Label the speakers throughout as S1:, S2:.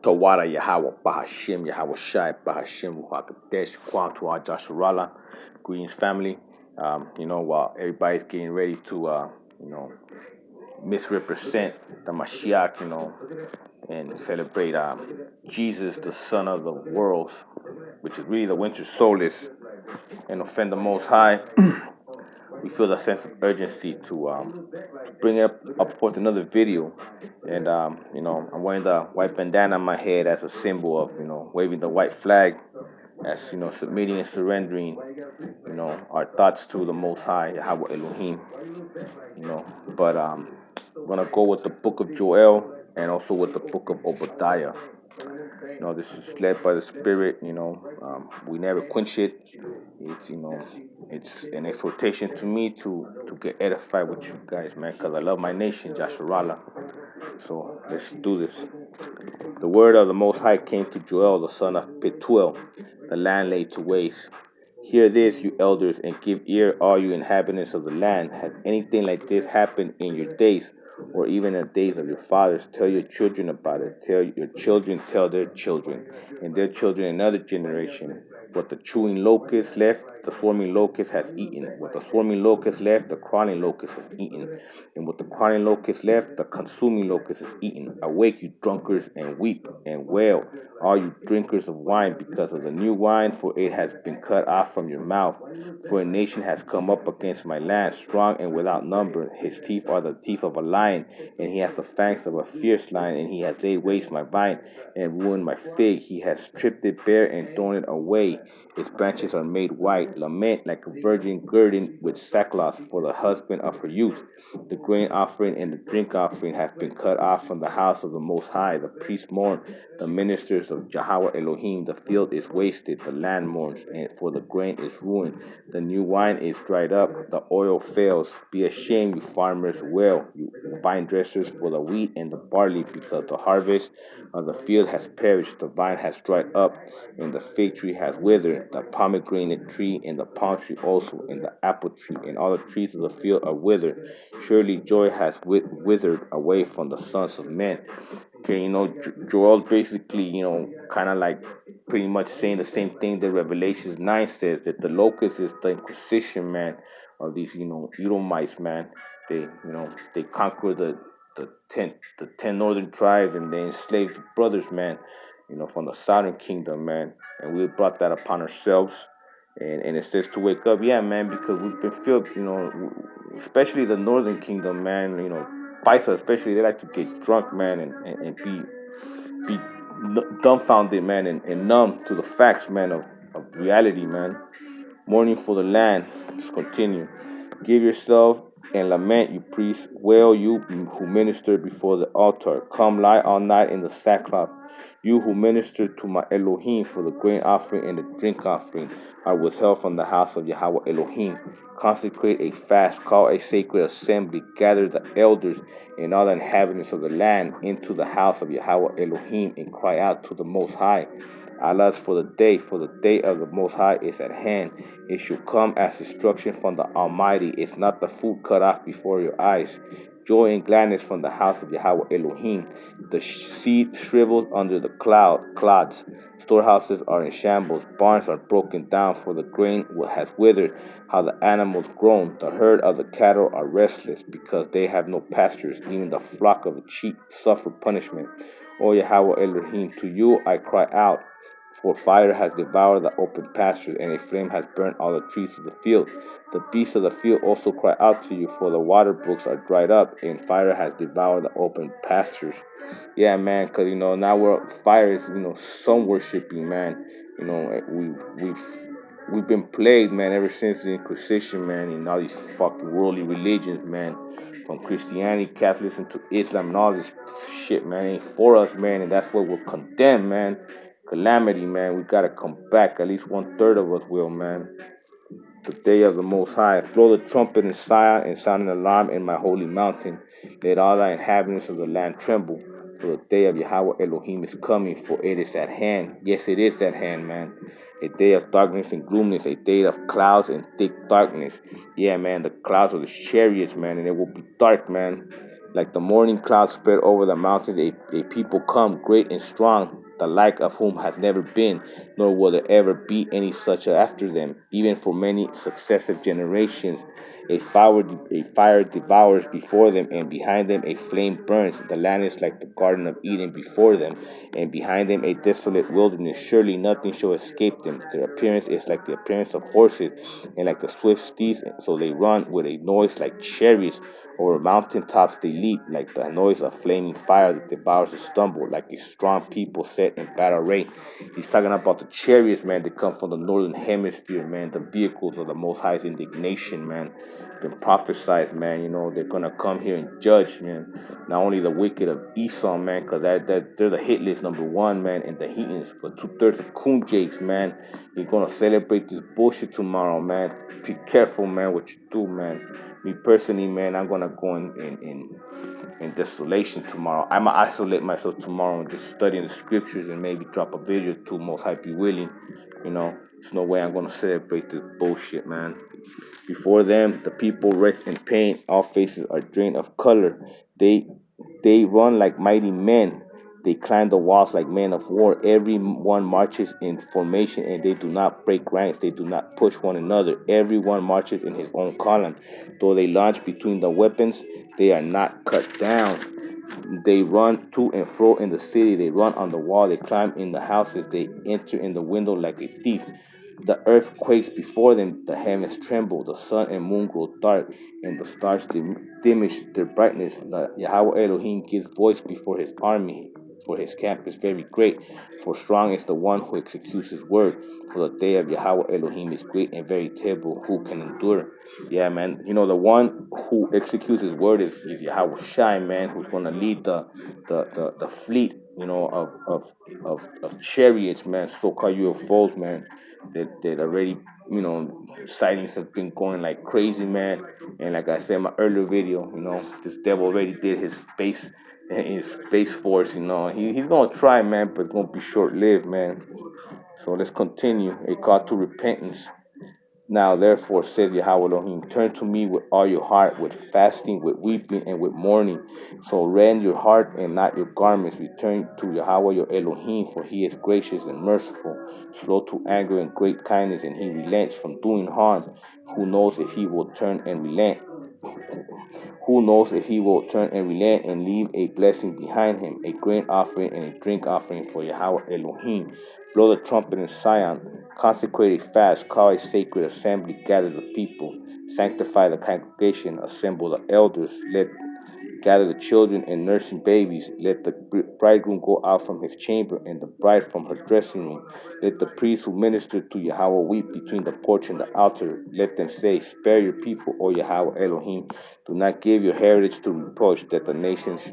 S1: Tawara Yahweh Bahashim Yahweh Shai Bahashim Wakadesh Kwatu Jasharala. Greetings, family. While everybody's getting ready to, misrepresent the Mashiach, and celebrate Jesus, the Son of the world, which is really the winter solstice, and offend the Most High. We feel a sense of urgency to bring up forth another video. And I'm wearing the white bandana on my head as a symbol of waving the white flag, as submitting and surrendering our thoughts to the Most High Yahweh Elohim. But I'm gonna go with the book of Joel and also with the book of Obadiah. This is led by the Spirit. We never quench it. It's an exhortation to me to get edified with you guys, man, because I love my nation, Jasharala. So let's do this. The word of the Most High came to Joel, the son of Pethuel, the land laid to waste. Hear this, you elders, and give ear, all you inhabitants of the land. Has anything like this happened in your days, or even in the days of your fathers? Tell your children about it. Tell your children, tell their children, and their children another generation. What the chewing locust left, the swarming locust has eaten. What the swarming locust left, the crawling locust has eaten. And what the crawling locust left, the consuming locust has eaten. Awake, you drunkards, and weep and wail, all you drinkers of wine, because of the new wine, for it has been cut off from your mouth. For a nation has come up against my land, strong and without number. His teeth are the teeth of a lion, and he has the fangs of a fierce lion, and he has laid waste my vine and ruined my fig. He has stripped it bare and thrown it away. Its branches are made white. Lament like a virgin girded with sackcloth for the husband of her youth. The grain offering and the drink offering have been cut off from the house of the Most High. The priests mourn, the ministers of Yahweh Elohim. The field is wasted, the land mourns, and for the grain is ruined. The new wine is dried up, the oil fails. Be ashamed, you farmers, wail, you vine dressers, for the wheat and the barley, because the harvest of the field has perished. The vine has dried up, and the fig tree has withered. The pomegranate tree and the palm tree also, and the apple tree, and all the trees of the field are withered. Surely joy has withered away from the sons of men. Okay, Joel basically, kind of like pretty much saying the same thing that Revelations 9 says, that the locust is the inquisition, man, of these, Edomites, man. They conquer the ten northern tribes, and they enslaved the brothers, man, from the southern kingdom, man. And we brought that upon ourselves. And it says to wake up, yeah, man, because we've been filled, especially the northern kingdom, man, Paisa especially, they like to get drunk, man, and be dumbfounded, man, and numb to the facts, man, of reality, man. Mourning for the land. Let's continue. Give yourself and lament, you priests. Wail, you who minister before the altar. Come lie all night in the sackcloth. You who minister to my Elohim, for the grain offering and the drink offering are withheld from the house of Yahweh Elohim. Consecrate a fast, call a sacred assembly, gather the elders and all the inhabitants of the land into the house of Yahweh Elohim, and cry out to the Most High. Alas, for the day of the Most High is at hand. It shall come as destruction from the Almighty. Is not the food cut off before your eyes? Joy and gladness from the house of Yahweh Elohim. The seed shrivels under the clods. Storehouses are in shambles. Barns are broken down, for the grain has withered. How the animals groan. The herd of the cattle are restless, because they have no pastures. Even the flock of the sheep suffer punishment. O Yahweh Elohim, to you I cry out. For fire has devoured the open pastures, and a flame has burnt all the trees of the field. The beasts of the field also cry out to you, for the water brooks are dried up, and fire has devoured the open pastures. Yeah, man, because now fire is sun worshiping, man. We've been plagued, man, ever since the Inquisition, man, and all these fucking worldly religions, man, from Christianity, Catholicism to Islam, and all this shit, man, ain't for us, man, and that's what we're condemned, man. Calamity, man. We gotta come back. At least 1/3 of us will, man. The day of the Most High. Blow the trumpet in Zion and sound an alarm in my holy mountain. Let all the inhabitants of the land tremble. For the day of Yahweh Elohim is coming, for it is at hand. Yes, it is at hand, man. A day of darkness and gloominess, a day of clouds and thick darkness. Yeah, man, the clouds are the chariots, man, and it will be dark, man. Like the morning cloud spread over the mountains, a people come, great and strong, the like of whom has never been, nor will there ever be any such after them, even for many successive generations. A fire devours before them, and behind them a flame burns. The land is like the Garden of Eden before them, and behind them a desolate wilderness. Surely nothing shall escape them. Their appearance is like the appearance of horses, and like the swift steeds, so they run with a noise like chariots. Over mountain tops they leap, like the noise of flaming fire that devours the stumble, like a strong people set in battle array. He's talking about the chariots, man, that come from the northern hemisphere, man, the vehicles of the Most High's indignation, man. Been prophesied, man, they're gonna come here and judge, man. Not only the wicked of Esau, man, because that they're the hit list number one, man, and the heathens, but 2/3 of Kunjakes, man. You're gonna celebrate this bullshit tomorrow, man. Be careful, man, what you do, man. Me personally, man, I'm gonna go in desolation tomorrow. I'ma isolate myself tomorrow and just study the scriptures and maybe drop a video to most high be willing. There's no way I'm gonna celebrate this bullshit, man. Before them, the people rest in pain. All faces are drained of color. They run like mighty men. They climb the walls like men of war. Everyone marches in formation, and they do not break ranks. They do not push one another. Everyone marches in his own column. Though they launch between the weapons, they are not cut down. They run to and fro in the city. They run on the wall. They climb in the houses. They enter in the window like a thief. The earth quakes before them. The heavens tremble. The sun and moon grow dark, and the stars diminish their brightness. The Yahweh Elohim gives voice before his army. For his camp is very great. For strong is the one who executes his word. For the day of Yahweh Elohim is great and very terrible. Who can endure? Yeah, man. The one who executes his word is Yahweh Shai, man, who's gonna lead the fleet, of chariots, man, so-called UFOs, man, that already, sightings have been going like crazy, man. And like I said in my earlier video, this devil already did his space force, he's gonna try, man, but it's gonna be short-lived, man. So let's continue. A call to repentance. Now, therefore, says Yahweh Elohim, turn to me with all your heart, with fasting, with weeping, and with mourning. So rend your heart and not your garments. Return to Yahweh your Elohim, for he is gracious and merciful, slow to anger and great kindness, and he relents from doing harm. Who knows if he will turn and relent? Who knows if he will turn and relent and leave a blessing behind him, a grain offering and a drink offering for Yahweh Elohim. Blow the trumpet in Zion, consecrate a fast, call a sacred assembly, gather the people, sanctify the congregation, assemble the elders, let gather the children and nursing babies. Let the bridegroom go out from his chamber and the bride from her dressing room. Let the priests who minister to Yahweh weep between the porch and the altar. Let them say, spare your people, O Yahweh Elohim. Do not give your heritage to reproach, that the nations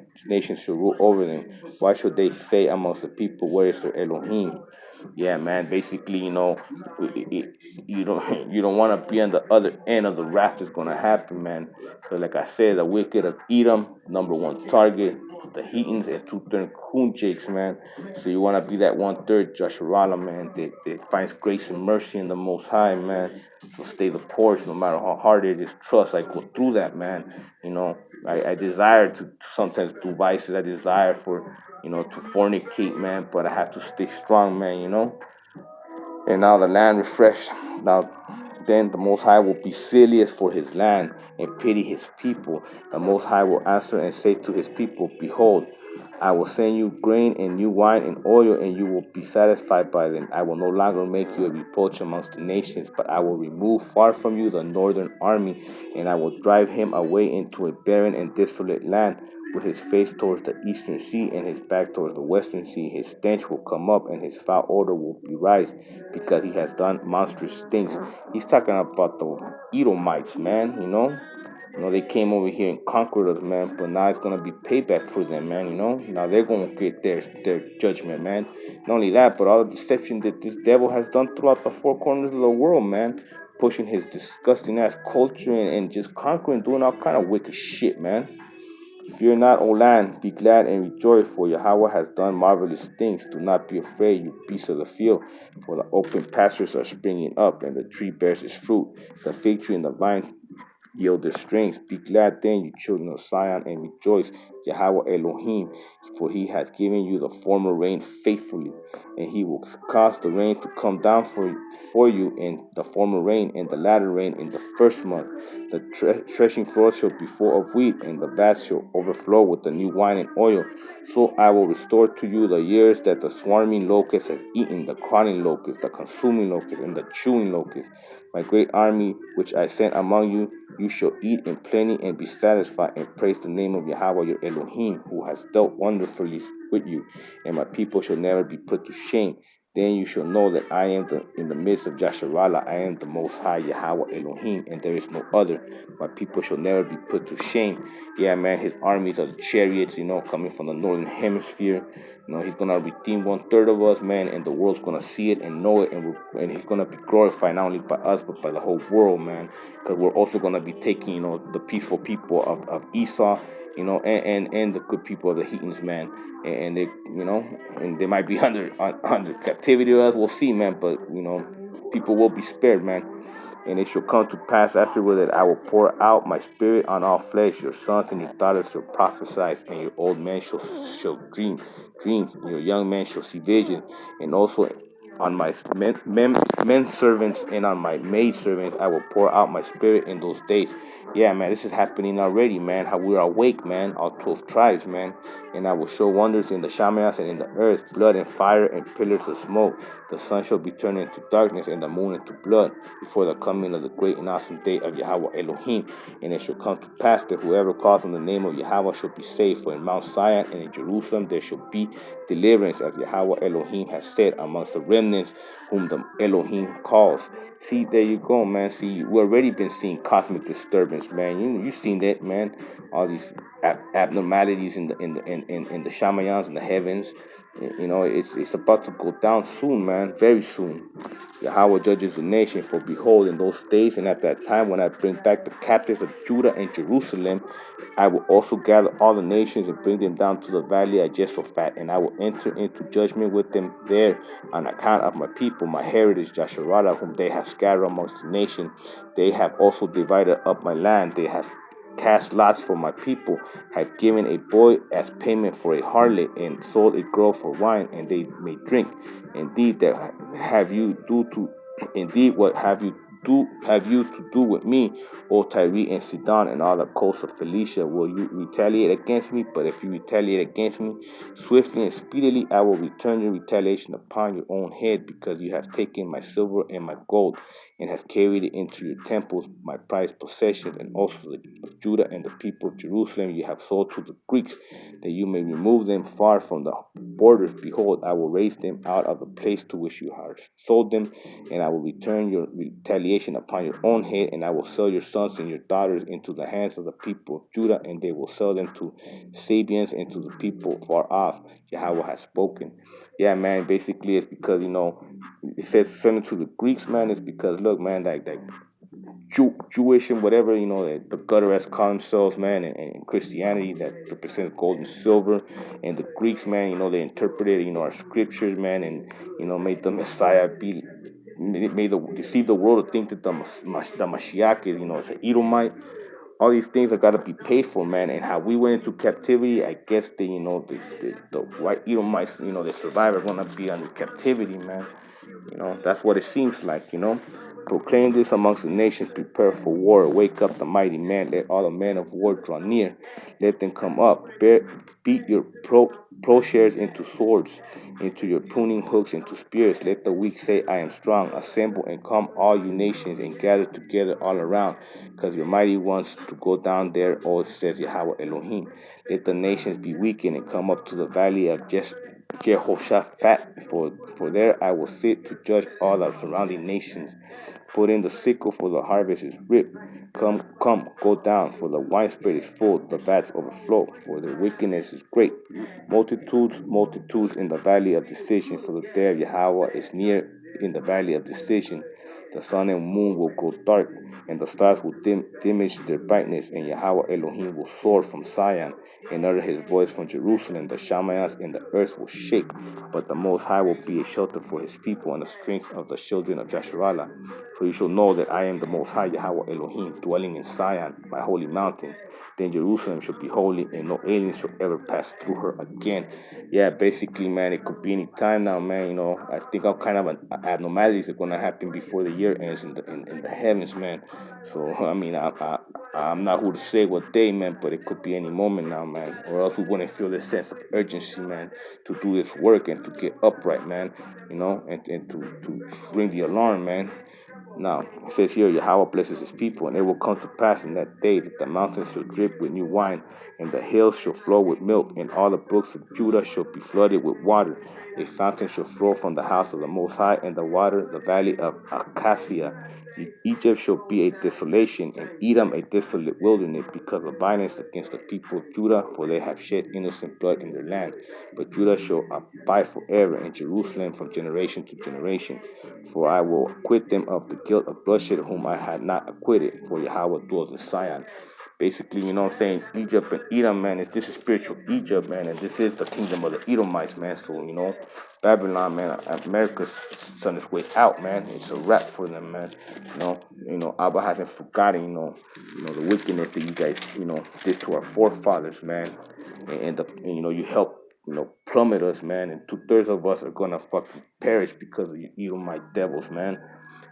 S1: should rule over them. Why should they say amongst the people, where is their Elohim? Yeah, man. Basically, you don't you don't want to be on the other end of the wrath that's gonna happen, man. But like I said, the wicked of Edom, number one target, the Heathens and 2/3 Kunjakes, man. So you want to be that 1/3 Joshua, man, that finds grace and mercy in the Most High, man. So stay the course, no matter how hard it is. Trust, I go through that, man. I desire to sometimes do vices. I desire for to fornicate, man, but I have to stay strong, man. And now the land refreshed. Now then the Most High will be zealous for his land and pity his people. The Most High will answer and say to his people, behold, I will send you grain and new wine and oil, and you will be satisfied by them. I will no longer make you a reproach amongst the nations, but I will remove far from you the northern army, and I will drive him away into a barren and desolate land, with his face towards the eastern sea and his back towards the western sea. His stench will come up and his foul odor will be rise, because he has done monstrous things. He's talking about the Edomites, man, they came over here and conquered us, man, but now it's gonna be payback for them, man, Now they're gonna get their judgment, man. Not only that, but all the deception that this devil has done throughout the four corners of the world, man. Pushing his disgusting ass culture and just conquering, doing all kind of wicked shit, man. Fear not, O land, be glad and rejoice, for Yahweh has done marvelous things. Do not be afraid, you beasts of the field, for the open pastures are springing up, and the tree bears its fruit. The fig tree and the vine yield their strength. Be glad then, you children of Zion, and rejoice, Yahweh Elohim, for he has given you the former rain faithfully, and he will cause the rain to come down for you in the former rain, and the latter rain in the first month. The threshing floor shall be full of wheat, and the vats shall overflow with the new wine and oil. So I will restore to you the years that the swarming locust has eaten, the crawling locust, the consuming locust, and the chewing locust. My great army which I sent among you, you shall eat in plenty and be satisfied, and praise the name of Yahweh your Elohim, who has dealt wonderfully with you, and my people shall never be put to shame. Then you shall know that I am in the midst of Jasharallah, I am the Most High Yahweh Elohim, and there is no other. My people shall never be put to shame. Yeah, man, his armies are the chariots, coming from the northern hemisphere. He's gonna redeem 1/3 of us, man, and the world's gonna see it and know it, and he's gonna be glorified not only by us but by the whole world, man. Because we're also gonna be taking, the peaceful people of Esau, and the good people of the heathens, man, and they, and they might be under captivity or else, we'll see, man. But people will be spared, man. And it shall come to pass afterward that I will pour out my spirit on all flesh. Your sons and your daughters shall prophesy, and your old men shall dream dreams, and your young men shall see vision. And also on my men servants and on my maid servants I will pour out my spirit in those days. Yeah, man, this is happening already, man. How we are awake, man, all 12 tribes, man. And I will show wonders in the Shamanas and in the earth, blood and fire and pillars of smoke. The sun shall be turned into darkness and the moon into blood before the coming of the great and awesome day of Yahweh Elohim. And it shall come to pass that whoever calls on the name of Yahweh shall be saved. For in Mount Zion and in Jerusalem there shall be deliverance, as Yahweh Elohim has said, amongst the remnants whom the Elohim calls. See, there you go, man. See, we've already been seeing cosmic disturbance, man. You've seen that, man. All these abnormalities in the shamayans in the heavens. It's about to go down soon, man. Very soon. Yahweh judges the nation. For behold, in those days and at that time, when I bring back the captives of Judah and Jerusalem, I will also gather all the nations and bring them down to the valley of Jehoshaphat, and I will enter into judgment with them there on account of my people, my heritage, Jasharada, whom they have scattered amongst the nation. They have also divided up my land. They have cast lots for my people, have given a boy as payment for a harlot, and sold a girl for wine, and they may drink. Indeed, that have you do to indeed what have you to do with me, O Tyre and Sidon and all the coasts of Phoenicia? Will you retaliate against me? But if you retaliate against me, swiftly and speedily I will return your retaliation upon your own head, because you have taken my silver and my gold, and have carried it into your temples, my prized possessions, and also the of Judah and the people of Jerusalem you have sold to the Greeks, that you may remove them far from the borders. Behold, I will raise them out of the place to which you have sold them, and I will return your retaliation upon your own head, and I will sell your sons and your daughters into the hands of the people of Judah, and they will sell them to Sabians and to the people far off. Yahweh has spoken. Yeah, man, basically it's because, it says send it to the Greeks, man. It's because, look, man, like Jewish and whatever, the gutterets call themselves, man, and Christianity that represents gold and silver, and the Greeks, man, they interpreted, our scriptures, man, and, made the Messiah be, deceive the world to think that the Mashiach is, it's an Edomite. All these things are got to be paid for, man. And how we went into captivity, I guess the white Edomites, the survivors, are gonna be under captivity, man. That's what it seems like. Proclaim this amongst the nations, prepare for war, wake up the mighty man, let all the men of war draw near, let them come up, beat your plowshares into swords, into your pruning hooks into spears, let the weak say, I am strong, assemble and come all you nations, and gather together all around, because your mighty ones to go down there, says Yahweh Elohim. Let the nations be weakened and come up to the valley of Jehoshaphat, for there I will sit to judge all the surrounding nations. Put in the sickle, for the harvest is ripe. Come, go down, for the winespread is full, the vats overflow, for the wickedness is great. Multitudes in the valley of decision, for the day of Yahweh is near in the valley of decision. The sun and moon will grow dark, and the stars will diminish their brightness, and Yahweh Elohim will soar from Zion, and utter his voice from Jerusalem. The Shamayas and the earth will shake, but the Most High will be a shelter for his people, and the strength of the children of Jasharallah. So you shall know that I am the Most High Yahweh Elohim, dwelling in Zion, my holy mountain. Then Jerusalem shall be holy, and no aliens shall ever pass through her again. Yeah, basically, man, it could be any time now, man. I think all kind of abnormalities are gonna happen before the year ends in the heavens, man. So I mean, I'm not who to say what day, man, but it could be any moment now, man. Or else we wouldn't feel this sense of urgency, man, to do this work and to get upright, man. And to ring the alarm, man. Now, it says here, Yahweh blesses his people, and it will come to pass in that day that the mountains shall drip with new wine, and the hills shall flow with milk, and all the brooks of Judah shall be flooded with water. A fountain shall flow from the house of the Most High, and the water, the valley of Acacia. Egypt shall be a desolation, and Edom a desolate wilderness, because of violence against the people of Judah, for they have shed innocent blood in their land. But Judah shall abide forever, and Jerusalem from generation to generation. For I will acquit them of the guilt of bloodshed, whom I had not acquitted, for Yahweh dwells in Zion. Basically, what I'm saying, Egypt and Edom, man, this is spiritual Egypt, man, and this is the kingdom of the Edomites, man. So, Babylon, man, America's on its way out, man. It's a wrap for them, man. Abba hasn't forgotten, the wickedness that you guys, did to our forefathers, man. You helped, plummet us, man, and 2/3 of us are gonna fucking perish because of you Edomite devils, man.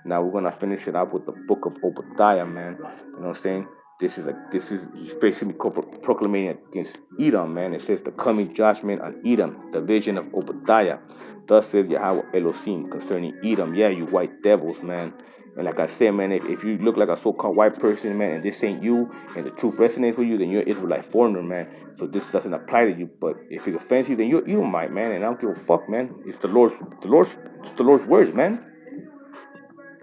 S1: Now we're gonna finish it up with the book of Obadiah, man. You know what I'm saying? This is he's basically proclaiming against Edom, man. It says the coming judgment on Edom, the vision of Obadiah. Thus says Yahweh Elohim concerning Edom. Yeah, you white devils, man. And like I said, man, if you look like a so-called white person, man, and this ain't you, and the truth resonates with you, then you're an Israelite foreigner, man. So this doesn't apply to you. But if it offends you, then you're Edomite, man. And I don't give a fuck, man. It's the Lord's words, man.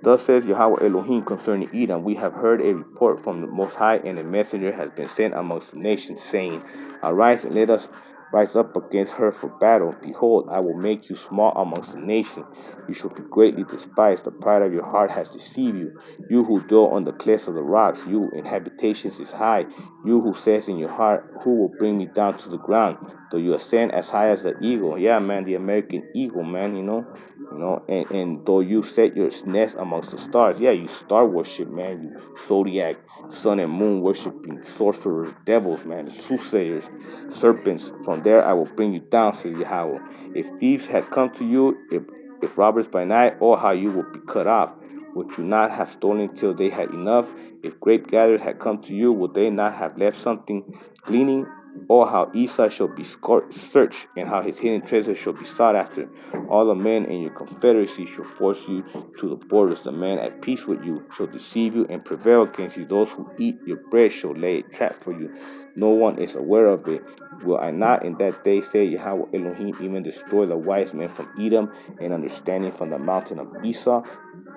S1: Thus says Yahweh Elohim concerning Edom, we have heard a report from the Most High, and a messenger has been sent amongst the nations, saying, Arise and let us rise up against her for battle. Behold, I will make you small amongst the nations. You shall be greatly despised. The pride of your heart has deceived you. You who dwell on the cliffs of the rocks, you in habitations is high. You who says in your heart, who will bring me down to the ground? Though you ascend as high as the eagle. Yeah, man, the American eagle, man, and though you set your nest amongst the stars, yeah, you star worship, man, you zodiac, sun and moon worshiping sorcerers, devils, man, soothsayers, serpents. From there I will bring you down, says Yahweh. If thieves had come to you, if robbers by night, oh how you would be cut off. Would you not have stolen till they had enough? If grape gatherers had come to you, would they not have left something gleaning? Oh, how Esau shall be searched, and how his hidden treasure shall be sought after. All the men in your confederacy shall force you to the borders. The men at peace with you shall deceive you and prevail against you. Those who eat your bread shall lay a trap for you. No one is aware of it. Will I not in that day say, Yahweh Elohim, even destroy the wise men from Edom, and understanding from the mountain of Esau?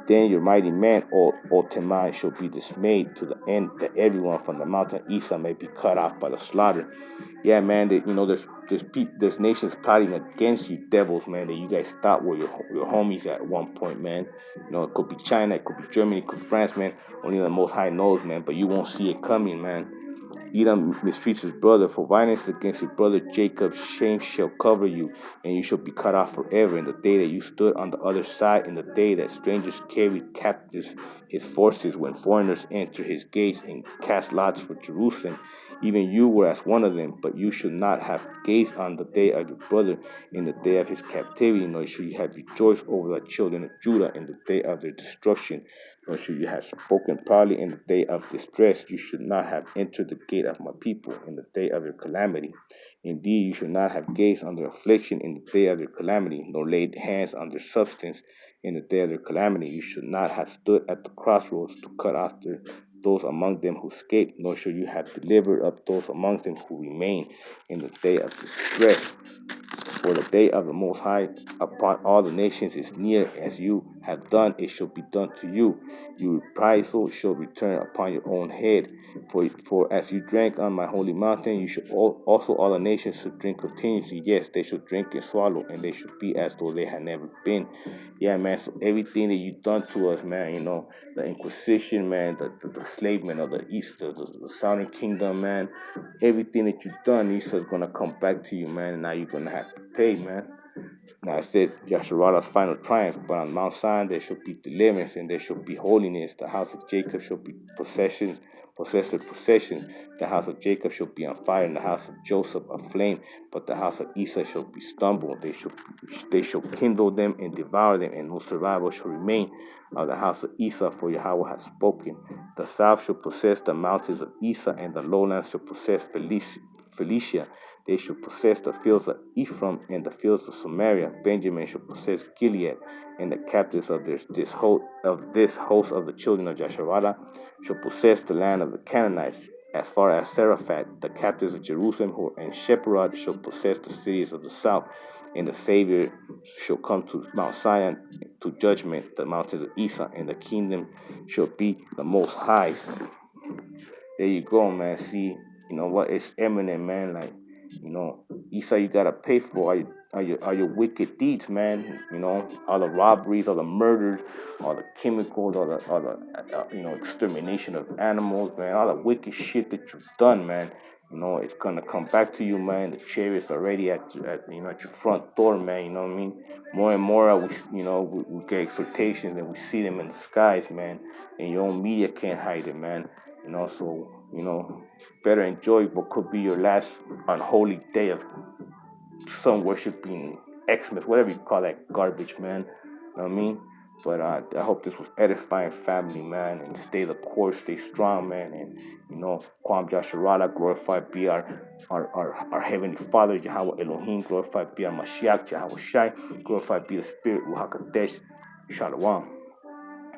S1: Then your mighty man, O Teman, shall be dismayed to the end that everyone from the mountain Esau may be cut off by the slaughter. Yeah, man, there's nations plotting against you, devils, man. That you guys thought were your homies at one point, man. It could be China, it could be Germany, it could be France, man. Only the Most High knows, man. But you won't see it coming, man. Edom mistreats his brother. For violence against his brother Jacob, shame shall cover you, and you shall be cut off forever. In the day that you stood on the other side, in the day that strangers carried captives his forces, when foreigners entered his gates and cast lots for Jerusalem, even you were as one of them. But you should not have gazed on the day of your brother in the day of his captivity, nor should you have rejoiced over the children of Judah in the day of their destruction. Nor should you have spoken proudly in the day of distress. You should not have entered the gate of my people in the day of your calamity. Indeed, you should not have gazed on their affliction in the day of their calamity, nor laid hands on their substance in the day of their calamity. You should not have stood at the crossroads to cut off those among them who escaped, nor should you have delivered up those among them who remain in the day of distress. For the day of the Most High upon all the nations is near. As you have done, it shall be done to you. Your reprisal shall return upon your own head. For as you drank on my holy mountain, you shall also all the nations should drink continuously. Yes, they shall drink and swallow, and they should be as though they had never been. Yeah, man. So everything that you've done to us, man, the Inquisition, man, the enslavement of the East, the Southern Kingdom, man, everything that you've done, Esau's gonna come back to you, man, and now you're gonna have to pay, man. Now it says Yasharalah's final triumph, but on Mount Zion there shall be deliverance and there shall be holiness. The house of Jacob shall be possessor possession. The house of Jacob shall be on fire, and the house of Joseph a flame. But the house of Esau shall be stumbled. They shall kindle them and devour them, and no survivor shall remain of the house of Esau, for Yahweh has spoken. The south shall possess the mountains of Esau, and the lowlands shall possess Philistia. They shall possess the fields of Ephraim and the fields of Samaria. Benjamin shall possess Gilead, and the captives of this host of the children of Jasharah shall possess the land of the Canaanites. As far as Seraphat, the captives of Jerusalem who are in Shepherd shall possess the cities of the south, and the Savior shall come to Mount Zion to judgment, the mountains of Esau, and the kingdom shall be the Most High's. There you go, man. See, you know what? It's eminent, man. Like, Esau, you gotta pay for all your wicked deeds, man. All the robberies, all the murders, all the chemicals, all the extermination of animals, man. All the wicked shit that you've done, man. It's gonna come back to you, man. The chariots already at your front door, man. You know what I mean? More and more, we get exhortations and we see them in the skies, man. And your own media can't hide it, man. So better enjoy what could be your last unholy day of sun worshiping Xmas, whatever you call that garbage, man. You know what I mean? But I hope this was edifying, family, man, and stay the course, stay strong, man, and Kwam Jasharala, glorified be our Heavenly Father, Yahweh Elohim, glorified be our Mashiach, Yahweh Shai, glorified be the Spirit, Ruach HaKodesh, Shalom.